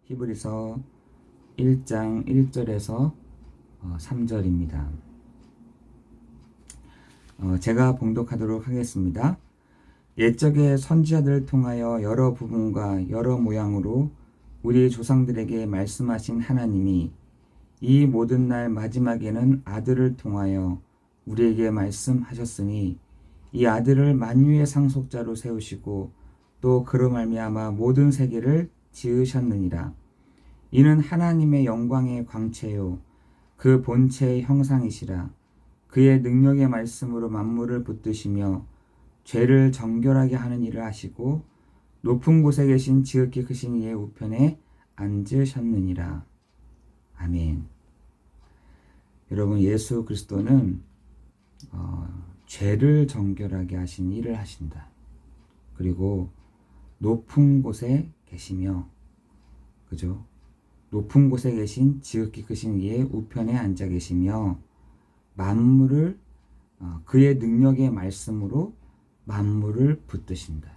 히브리서 1장 1절에서 3절입니다. 제가 봉독하도록 하겠습니다. 옛적의 선지자들을 통하여 여러 부분과 여러 모양으로 우리 조상들에게 말씀하신 하나님이 이 모든 날 마지막에는 아들을 통하여 우리에게 말씀하셨으니 이 아들을 만유의 상속자로 세우시고 또 그로 말미암아 모든 세계를 지으셨느니라. 이는 하나님의 영광의 광채요 그 본체의 형상이시라. 그의 능력의 말씀으로 만물을 붙드시며 죄를 정결하게 하는 일을 하시고 높은 곳에 계신 지극히 크신 이의 우편에 앉으셨느니라. 아멘. 여러분, 예수 그리스도는 죄를 정결하게 하신 일을 하신다. 그리고 높은 곳에 계시며, 그죠? 높은 곳에 계신 지극히 크신 이의 우편에 앉아 계시며 만물을 그의 능력의 말씀으로 만물을 붙드신다.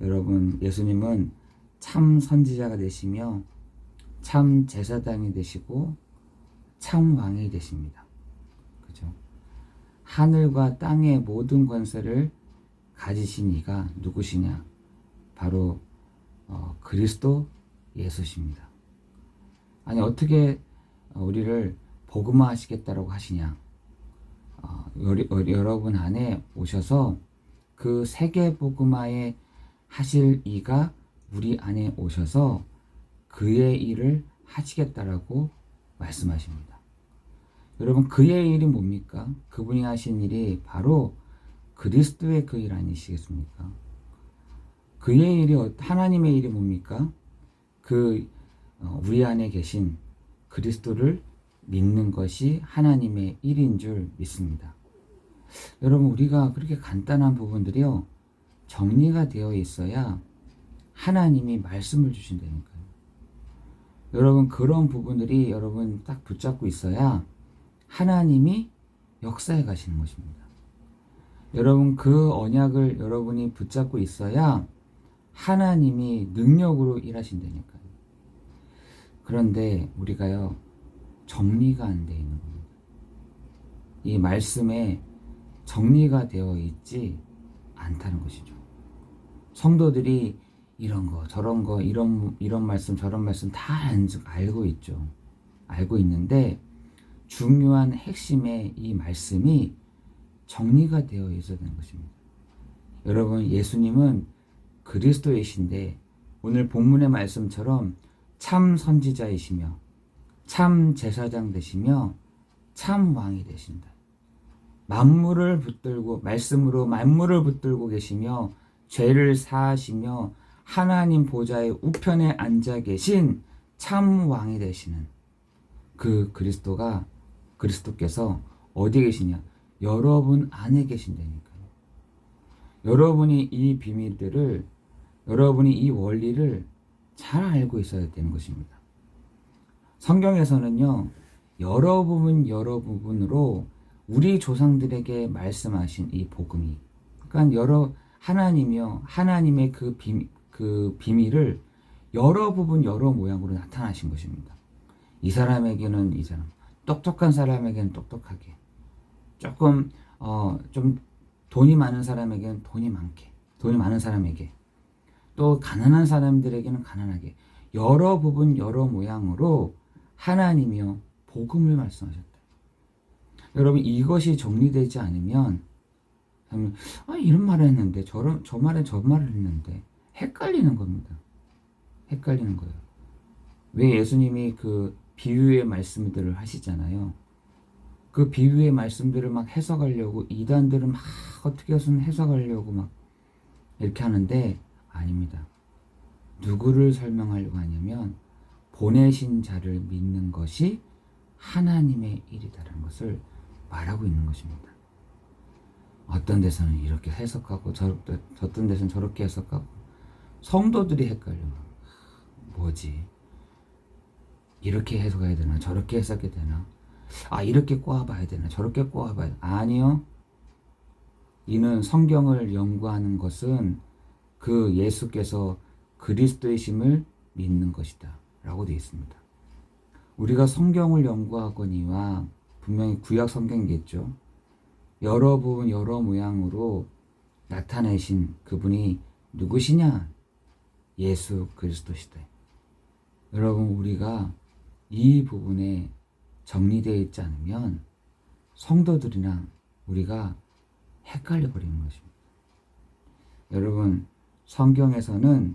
여러분, 예수님은 참 선지자가 되시며 참 제사장이 되시고 참 왕이 되십니다. 그죠? 하늘과 땅의 모든 권세를 가지신 이가 누구시냐? 바로 그리스도 예수십니다. 아니, 어떻게 우리를 복음화 하시겠다라고 하시냐? 여러분 안에 오셔서 그 세계 복음화에 하실 이가 우리 안에 오셔서 그의 일을 하시겠다라고 말씀하십니다. 여러분, 그의 일이 뭡니까? 그분이 하신 일이 바로 그리스도의 그 일 아니시겠습니까? 그의 일이, 하나님의 일이 뭡니까? 우리 안에 계신 그리스도를 믿는 것이 하나님의 일인 줄 믿습니다. 여러분, 우리가 그렇게 간단한 부분들이요, 정리가 되어 있어야 하나님이 말씀을 주신다니까요. 여러분, 그런 부분들이 여러분 딱 붙잡고 있어야 하나님이 역사에 가시는 것입니다. 여러분, 그 언약을 여러분이 붙잡고 있어야 하나님이 능력으로 일하신다니까요. 그런데 우리가요, 정리가 안 되어 있는 겁니다. 이 말씀에 정리가 되어 있지 않다는 것이죠. 성도들이 이런 거, 저런 거, 이런 말씀, 저런 말씀 다 알고 있죠. 알고 있는데 중요한 핵심의 이 말씀이 정리가 되어 있어야 되는 것입니다. 여러분, 예수님은 그리스도이신데 오늘 본문의 말씀처럼 참 선지자이시며 참 제사장 되시며 참 왕이 되신다. 만물을 붙들고, 말씀으로 만물을 붙들고 계시며 죄를 사하시며 하나님 보좌의 우편에 앉아 계신 참 왕이 되시는 그 그리스도께서 어디 계시냐? 여러분 안에 계신다니까요. 여러분이 이 비밀들을, 여러분이 이 원리를 잘 알고 있어야 되는 것입니다. 성경에서는요, 여러 부분으로 우리 조상들에게 말씀하신 이 복음이, 그러니까 하나님이요, 하나님의 그 비밀을 여러 부분, 여러 모양으로 나타나신 것입니다. 이 사람에게는 이 사람, 똑똑한 사람에게는 똑똑하게, 좀 돈이 많은 사람에게는 돈이 많은 사람에게, 또 가난한 사람들에게는 가난하게, 여러 부분, 여러 모양으로 하나님이요, 복음을 말씀하셨다. 여러분, 이것이 정리되지 않으면, 이런 말을 했는데, 저 말에 저 말을 했는데, 헷갈리는 겁니다. 헷갈리는 거예요. 왜 예수님이 그 비유의 말씀들을 하시잖아요. 그 비유의 말씀들을 막 해석하려고, 이단들은 막 어떻게 해석하려고 막 이렇게 하는데, 아닙니다. 누구를 설명하려고 하냐면 보내신 자를 믿는 것이 하나님의 일이다라는 것을 말하고 있는 것입니다. 어떤 데서는 이렇게 해석하고 어떤 데서는 저렇게 해석하고 성도들이 헷갈려요. 뭐지? 이렇게 해석해야 되나? 저렇게 해석해야 되나? 이렇게 꼬아봐야 되나? 저렇게 꼬아봐야 되나? 아니요. 이는 성경을 연구하는 것은 그 예수께서 그리스도이심을 믿는 것이다 라고 되어 있습니다. 우리가 성경을 연구하거니와 분명히 구약 성경이겠죠. 여러 부분 여러 모양으로 나타내신 그분이 누구시냐? 예수 그리스도시다. 여러분, 우리가 이 부분에 정리되어 있지 않으면 성도들이나 우리가 헷갈려 버리는 것입니다. 여러분, 성경에서는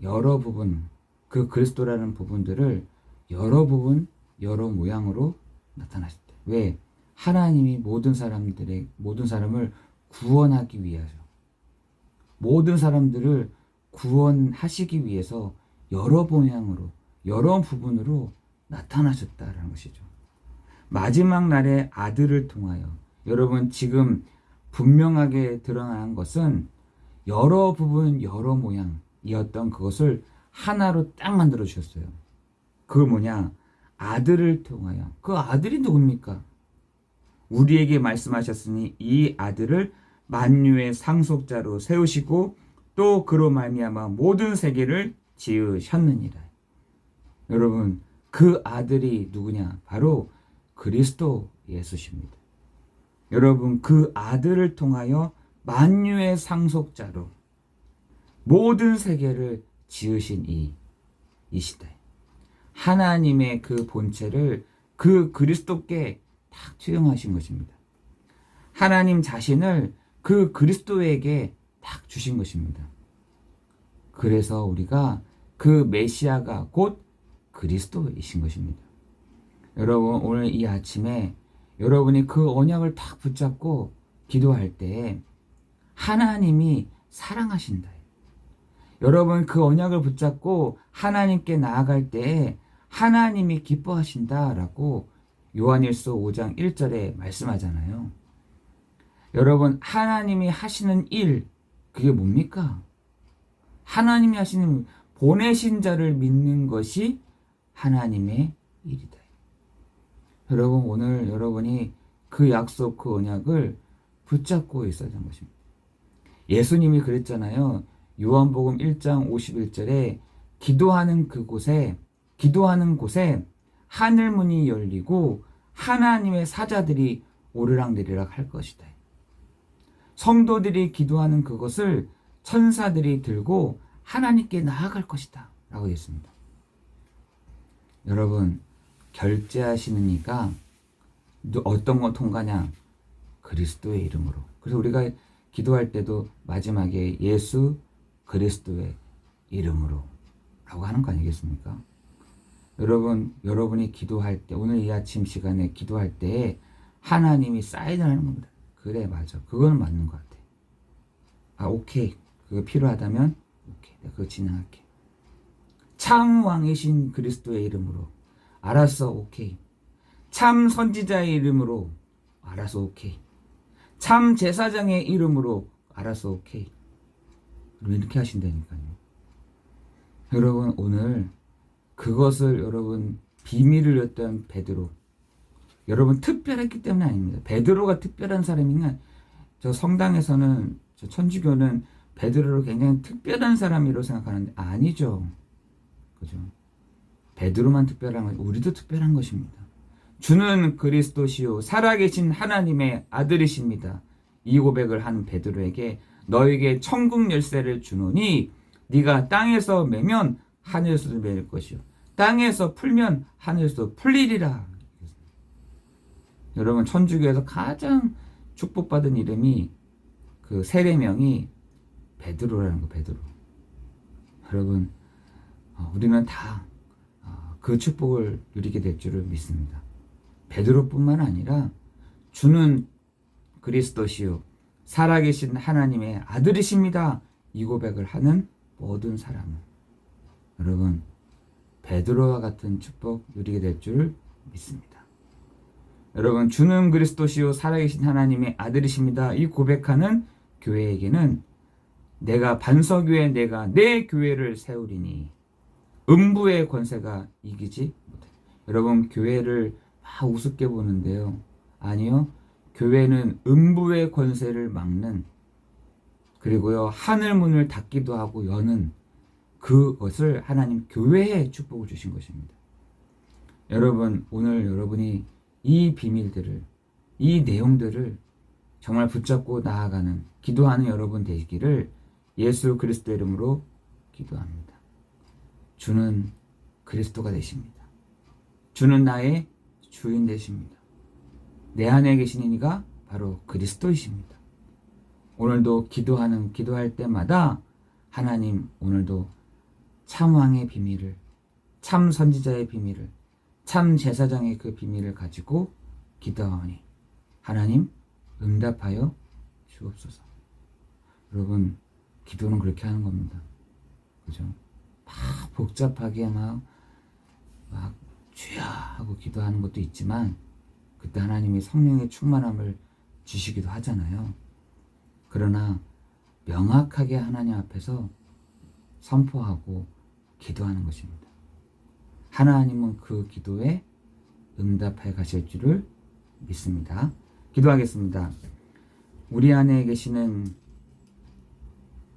여러 부분, 그 그리스도라는 부분들을 여러 부분, 여러 모양으로 나타나셨대. 왜? 하나님이 모든 사람을 구원하기 위하죠. 모든 사람들을 구원하시기 위해서 여러 모양으로, 여러 부분으로 나타나셨다라는 것이죠. 마지막 날에 아들을 통하여, 여러분 지금 분명하게 드러난 것은 여러 부분, 여러 모양이었던 그것을 하나로 딱 만들어 주셨어요. 그거 뭐냐? 아들을 통하여. 그 아들이 누굽니까? 우리에게 말씀하셨으니 이 아들을 만유의 상속자로 세우시고 또 그로 말미암아 모든 세계를 지으셨느니라. 여러분, 그 아들이 누구냐? 바로 그리스도 예수십니다. 여러분, 그 아들을 통하여 만유의 상속자로 모든 세계를 지으신 이시다. 하나님의 그 본체를 그 그리스도께 딱 투영하신 것입니다. 하나님 자신을 그 그리스도에게 딱 주신 것입니다. 그래서 우리가 그 메시아가 곧 그리스도이신 것입니다. 여러분, 오늘 이 아침에 여러분이 그 언약을 딱 붙잡고 기도할 때 하나님이 사랑하신다. 여러분, 그 언약을 붙잡고 하나님께 나아갈 때 하나님이 기뻐하신다라고 요한일서 5장 1절에 말씀하잖아요. 여러분, 하나님이 하시는 일, 그게 뭡니까? 하나님이 하시는, 보내신 자를 믿는 것이 하나님의 일이다. 여러분, 오늘 여러분이 그 약속, 그 언약을 붙잡고 있어야 하는 것입니다. 예수님이 그랬잖아요. 요한복음 1장 51절에 기도하는 곳에 하늘문이 열리고 하나님의 사자들이 오르락내리락 할 것이다. 성도들이 기도하는 그것을 천사들이 들고 하나님께 나아갈 것이다 라고 했습니다. 여러분, 결제하시는 이가 어떤 거 통과냐? 그리스도의 이름으로. 그래서 우리가 기도할 때도 마지막에 예수 그리스도의 이름으로 라고 하는 거 아니겠습니까? 여러분, 여러분이 기도할 때, 오늘 이 아침 시간에 기도할 때 하나님이 사인을 하는 겁니다. 그래, 맞아. 그거는 맞는 것 같아. 아, 오케이. 그거 필요하다면 오케이. 내가 그거 진행할게. 참 왕이신 그리스도의 이름으로. 알았어, 오케이. 참 선지자의 이름으로. 알았어, 오케이. 참 제사장의 이름으로. 알았어, 오케이. 이렇게 하신다니까요. 여러분, 오늘 그것을 여러분 비밀을 였던 베드로, 여러분 특별했기 때문에 아닙니다. 베드로가 특별한 사람이냐? 저 성당에서는, 저 천주교는 베드로를 굉장히 특별한 사람이라고 생각하는데 아니죠. 그죠? 베드로만 특별한 것, 우리도 특별한 것입니다. 주는 그리스도시요 살아계신 하나님의 아들이십니다. 이 고백을 하는 베드로에게 너에게 천국 열쇠를 주노니 네가 땅에서 매면 하늘에서도 매일 것이요 땅에서 풀면 하늘에서도 풀리리라. 여러분, 천주교에서 가장 축복받은 이름이 그 세례명이 베드로라는 거, 베드로. 여러분, 우리는 다 그 축복을 누리게 될 줄을 믿습니다. 베드로뿐만 아니라 주는 그리스도시요 살아계신 하나님의 아들이십니다. 이 고백을 하는 모든 사람은 여러분 베드로와 같은 축복 누리게 될 줄을 믿습니다. 여러분, 주는 그리스도시요 살아계신 하나님의 아들이십니다. 이 고백하는 교회에게는 내가 반석위에 내가 내 교회를 세우리니 음부의 권세가 이기지 못해. 여러분, 교회를 막 우습게 보는데요. 아니요. 교회는 음부의 권세를 막는, 그리고요 하늘 문을 닫기도 하고 여는 그것을 하나님 교회에 축복을 주신 것입니다. 여러분, 오늘 여러분이 이 비밀들을, 이 내용들을 정말 붙잡고 나아가는 기도하는 여러분 되시기를 예수 그리스도의 이름으로 기도합니다. 주는 그리스도가 되십니다. 주는 나의 주인 되십니다. 내 안에 계신 이가 바로 그리스도이십니다. 오늘도 기도할 때마다 하나님, 오늘도 참 왕의 비밀을, 참 선지자의 비밀을, 참 제사장의 그 비밀을 가지고 기도하오니 하나님 응답하여 주옵소서. 여러분, 기도는 그렇게 하는 겁니다. 그죠? 막 복잡하게 막 주야 하고 기도하는 것도 있지만 그때 하나님이 성령의 충만함을 주시기도 하잖아요. 그러나 명확하게 하나님 앞에서 선포하고 기도하는 것입니다. 하나님은 그 기도에 응답해 가실 줄을 믿습니다. 기도하겠습니다. 우리 안에 계시는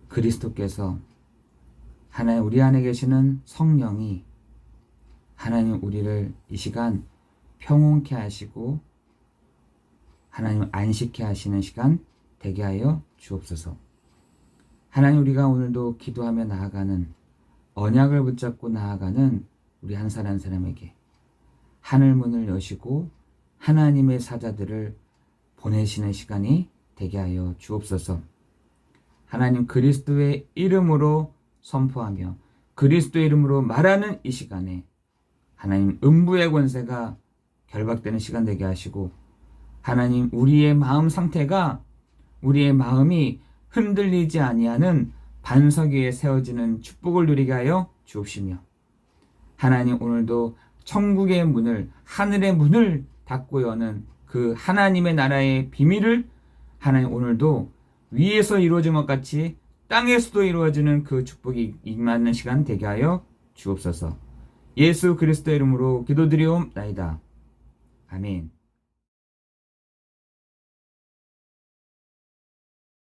그리스도께서, 하나님 우리 안에 계시는 성령이 하나님 우리를 이 시간 평온케 하시고 하나님 안식케 하시는 시간 되게 하여 주옵소서. 하나님, 우리가 오늘도 기도하며 나아가는, 언약을 붙잡고 나아가는 우리 한 사람 한 사람에게 하늘 문을 여시고 하나님의 사자들을 보내시는 시간이 되게 하여 주옵소서. 하나님, 그리스도의 이름으로 선포하며 그리스도의 이름으로 말하는 이 시간에 하나님 음부의 권세가 결박되는 시간 되게 하시고, 하나님 우리의 마음 상태가, 우리의 마음이 흔들리지 아니하는 반석 위에 세워지는 축복을 누리게 하여 주옵시며, 하나님 오늘도 천국의 문을, 하늘의 문을 닫고 여는 그 하나님의 나라의 비밀을 하나님 오늘도 위에서 이루어진 것 같이 땅에서도 이루어지는 그 축복이 임하는 시간 되게 하여 주옵소서. 예수 그리스도의 이름으로 기도드리옵나이다. 아멘.